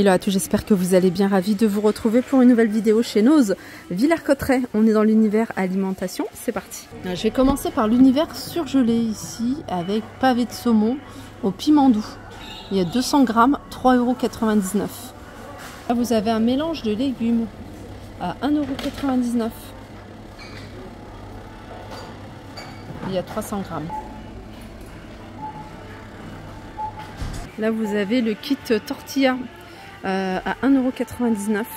Hello à tous, j'espère que vous allez bien, ravi de vous retrouver pour une nouvelle vidéo chez Nose Villers-Cotterêts. On est dans l'univers alimentation, c'est parti. Je vais commencer par l'univers surgelé ici avec pavé de saumon au piment doux. Il y a 200 grammes, 3,99 €. Là vous avez un mélange de légumes à 1,99 €. Il y a 300 grammes. Là vous avez le kit tortilla à 1,99 €.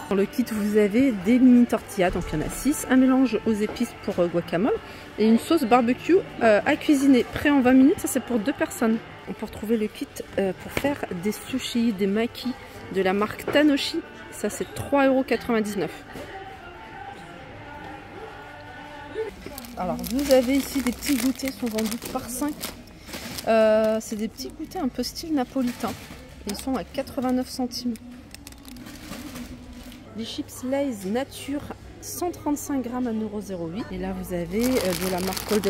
Dans le kit vous avez des mini tortillas, donc il y en a 6, un mélange aux épices pour guacamole et une sauce barbecue à cuisiner, prêt en 20 minutes, ça c'est pour 2 personnes. On peut retrouver le kit pour faire des sushis, des makis de la marque Tanoshi, ça c'est 3,99 €. Alors vous avez ici des petits goûters, sont vendus par 5. C'est des petits goûters un peu style napolitain. Ils sont à 89 centimes. Les chips Lay's nature, 135 grammes à 1,08 €. Et là vous avez de la marque Old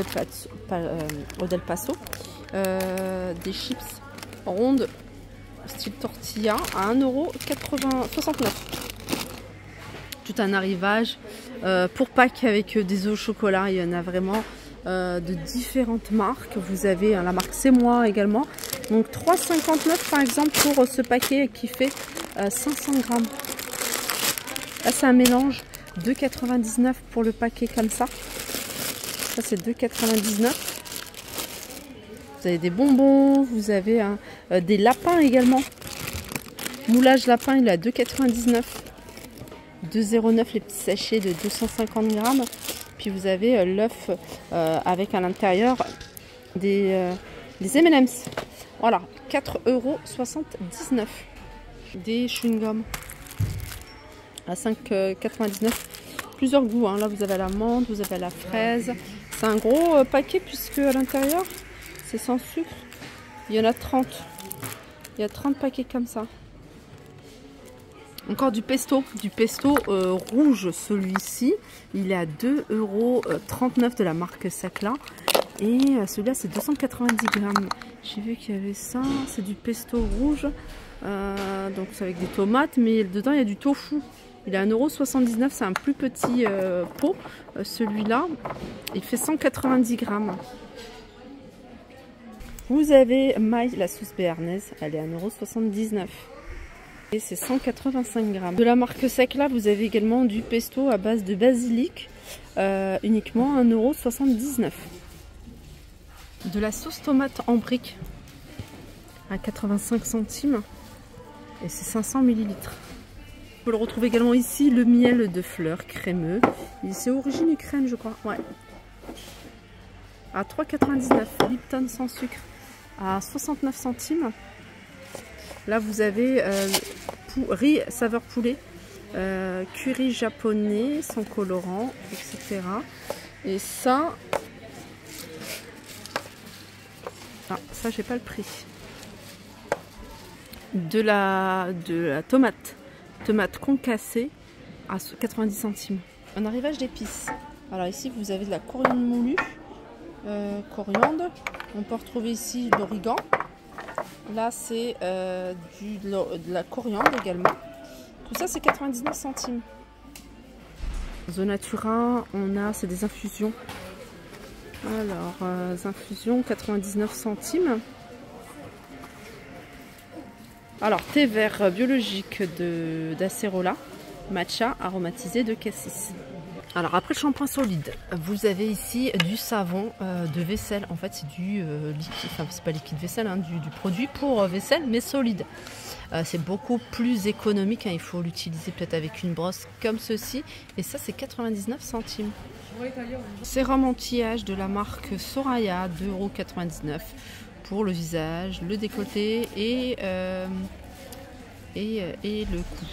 El Paso, des chips rondes style tortilla à 1,69 €. Tout un arrivage pour Pâques avec des œufs au chocolat. Il y en a vraiment de différentes marques. Vous avez la marque C'est Moi également. Donc 3,59 € par exemple pour ce paquet qui fait 500 grammes. Là c'est un mélange, 2,99 € pour le paquet comme ça. Ça c'est 2,99 €. Vous avez des bonbons, vous avez des lapins également. Moulage lapin, il est à 2,99 €. 2,09 € les petits sachets de 250 grammes. Puis vous avez l'œuf avec à l'intérieur des M&M's. Voilà, 4,79 €. Des chewing-gums à 5,99 €. Plusieurs goûts, hein. Là vous avez la menthe, vous avez la fraise. C'est un gros paquet puisque à l'intérieur c'est sans sucre. Il y en a 30. Il y a 30 paquets comme ça. Encore du pesto rouge, celui-ci, il est à 2,39 € de la marque Sacla. Et celui-là, c'est 290 grammes. J'ai vu qu'il y avait ça, c'est du pesto rouge. Donc c'est avec des tomates, mais dedans il y a du tofu. Il est à 1,79 €, c'est un plus petit pot. Celui-là, il fait 190 grammes. Vous avez maï, la sauce béarnaise, elle est à 1,79 €. Et c'est 185 grammes. De la marque Sacla, vous avez également du pesto à base de basilic, uniquement 1,79 €. De la sauce tomate en brique à 85 centimes et c'est 500 ml. Vous le retrouvez également ici, le miel de fleurs crémeux. C'est origine Ukraine, je crois. Ouais. À 3,99 €. Lipton sans sucre à 69 centimes. Là vous avez riz saveur poulet, curry japonais sans colorant, etc. Et ça, ça j'ai pas le prix. De la tomate concassée à 90 centimes. Un arrivage d'épices. Alors ici vous avez de la coriandre moulue, coriandre. On peut retrouver ici de l'origan. Là c'est de la coriandre également. Tout ça c'est 99 centimes. Zonatura, c'est des infusions. Alors, infusions 99 centimes. Alors, thé vert biologique d'Acerola, matcha aromatisé de cassis. Alors après le shampoing solide, vous avez ici du savon de vaisselle. En fait c'est du liquide, enfin c'est pas liquide vaisselle, hein, du produit pour vaisselle mais solide. C'est beaucoup plus économique, hein. Il faut l'utiliser peut-être avec une brosse comme ceci. Et ça c'est 99 centimes. Sérum anti-âge de la marque Soraya, 2,99 € pour le visage, le décolleté et le cou.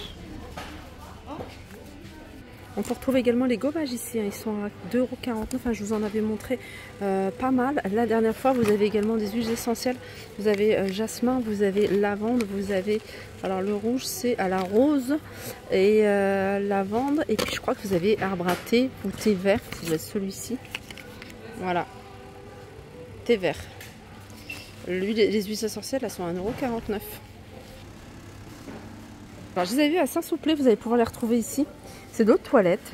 On peut retrouver également les gommages ici, hein. Ils sont à 2,49 €. Enfin, je vous en avais montré pas mal. La dernière fois, vous avez également des huiles essentielles. Vous avez jasmin, vous avez lavande, vous avez... Alors le rouge, c'est à la rose et lavande. Et puis je crois que vous avez arbre à thé ou thé vert. Vous avez celui-ci. Voilà. Thé vert. Les huiles essentielles, elles sont à 1,49 €. Alors, je les avais vues à Saint-Souplé, vous allez pouvoir les retrouver ici. C'est de l'eau de toilette,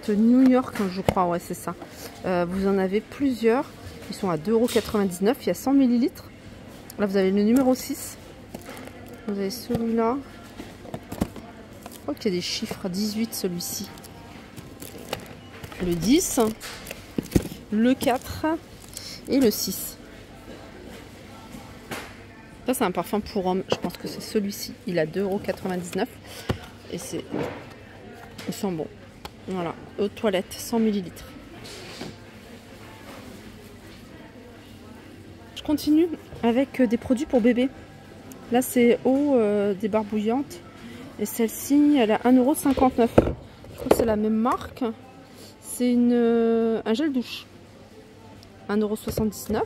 New York, je crois, ouais, c'est ça. Vous en avez plusieurs, ils sont à 2,99 €, il y a 100 ml. Là, vous avez le numéro 6. Vous avez celui-là. Je crois qu'il y a des chiffres, 18 celui-ci. Le 10, le 4 et le 6. Ça, c'est un parfum pour homme. Je pense que c'est celui-ci. Il a 2,99 € et c'est... il sent bon. Voilà, eau de toilette, 100 ml. Je continue avec des produits pour bébé. Là, c'est eau débarbouillante. Et celle-ci, elle a 1,59 €. Je trouve que c'est la même marque. C'est un gel douche. 1,79 €.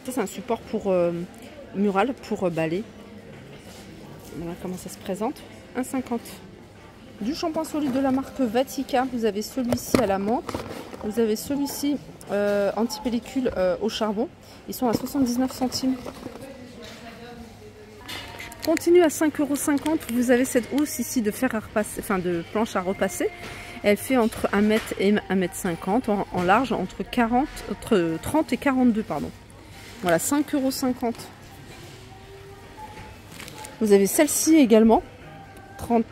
Ça, c'est un support pour mural, pour balai. Voilà comment ça se présente. 1,50 €. Du shampoing solide de la marque Vatica. Vous avez celui-ci à la menthe. Vous avez celui-ci anti-pellicule au charbon. Ils sont à 79 centimes. Continue à 5,50 €. Vous avez cette housse ici de fer à repasser, enfin de planche à repasser. Elle fait entre 1 m et 1,50 m en large, entre 30 et 42, pardon. Voilà, 5,50 €. Vous avez celle-ci également, 30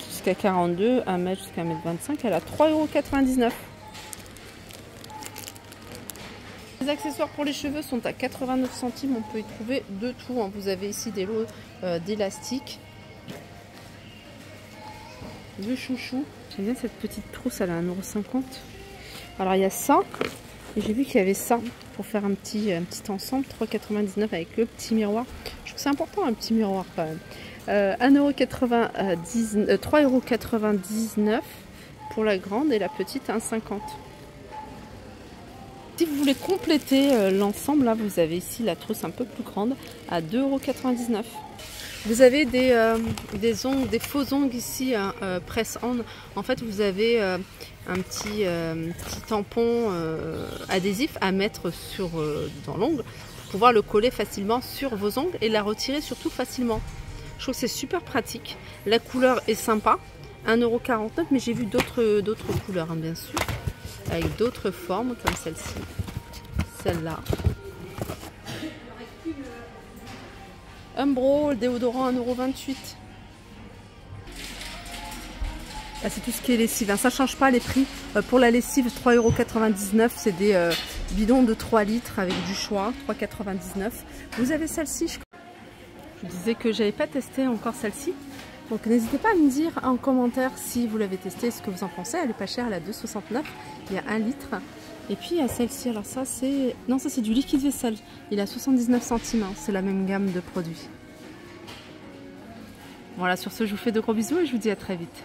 jusqu'à 42, 1 m jusqu'à 1,25 m. Elle a 3,99 €. Les accessoires pour les cheveux sont à 89 centimes. On peut y trouver de tout. Vous avez ici des lots d'élastiques, de chouchou. J'aime bien cette petite trousse, elle a 1,50 €. Alors il y a ça. Et j'ai vu qu'il y avait ça pour faire un petit ensemble, 3,99 € avec le petit miroir. Je trouve que c'est important un petit miroir quand même. 3,99 € pour la grande et la petite 1,50 €. Si vous voulez compléter l'ensemble, là vous avez ici la trousse un peu plus grande à 2,99 €. Vous avez des faux ongles ici, press-on. En fait, vous avez un petit tampon adhésif à mettre dans l'ongle pour pouvoir le coller facilement sur vos ongles et la retirer surtout facilement. Je trouve que c'est super pratique. La couleur est sympa, 1,49 €, mais j'ai vu d'autres couleurs, bien sûr, avec d'autres formes comme celle-ci, celle-là. Umbro, le déodorant 1,28 €. Là, c'est tout ce qui est lessive. Ça ne change pas les prix. Pour la lessive, 3,99 €. C'est des bidons de 3 litres avec du choix. 3,99 €. Vous avez celle-ci. Je disais que j'avais pas testé encore celle-ci. Donc n'hésitez pas à me dire en commentaire si vous l'avez testé, ce que vous en pensez. Elle est pas chère, elle est à 2,69 €. Il y a 1 litre. Et puis il y a celle-ci, alors ça c'est... Non, ça c'est du liquide vaisselle. Il est à 79 centimes, hein. C'est la même gamme de produits. Voilà, sur ce je vous fais de gros bisous et je vous dis à très vite.